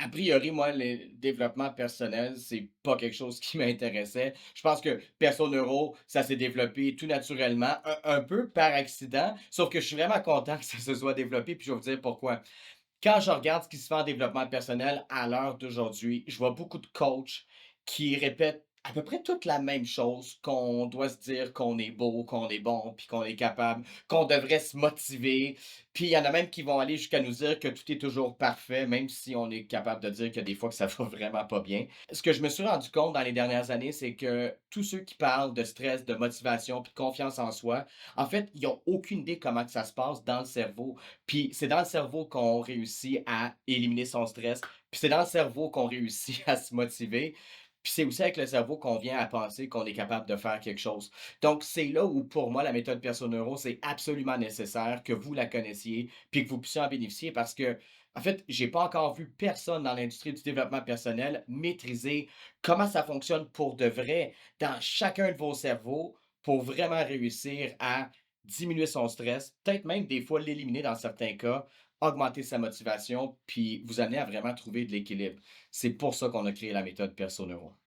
A priori, moi, le développement personnel, c'est pas quelque chose qui m'intéressait. Je pense que Perso Neuro, ça s'est développé tout naturellement, un peu par accident, sauf que je suis vraiment content que ça se soit développé, puis je vais vous dire pourquoi. Quand je regarde ce qui se fait en développement personnel à l'heure d'aujourd'hui, je vois beaucoup de coachs qui répètent à peu près toute la même chose, qu'on doit se dire qu'on est beau, qu'on est bon, puis qu'on est capable, qu'on devrait se motiver. Puis il y en a même qui vont aller jusqu'à nous dire que tout est toujours parfait, même si on est capable de dire qu'il y a des fois que ça va vraiment pas bien. Ce que je me suis rendu compte dans les dernières années, c'est que tous ceux qui parlent de stress, de motivation, puis de confiance en soi, en fait, ils ont aucune idée comment que ça se passe dans le cerveau. Puis c'est dans le cerveau qu'on réussit à éliminer son stress, puis c'est dans le cerveau qu'on réussit à se motiver, puis c'est aussi avec le cerveau qu'on vient à penser qu'on est capable de faire quelque chose. Donc c'est là où pour moi la méthode Perso Neuro, c'est absolument nécessaire que vous la connaissiez, puis que vous puissiez en bénéficier parce que en fait, j'ai pas encore vu personne dans l'industrie du développement personnel maîtriser comment ça fonctionne pour de vrai dans chacun de vos cerveaux pour vraiment réussir à diminuer son stress, peut-être même des fois l'éliminer dans certains cas, augmenter sa motivation, puis vous amener à vraiment trouver de l'équilibre. C'est pour ça qu'on a créé la méthode Perso Neuro.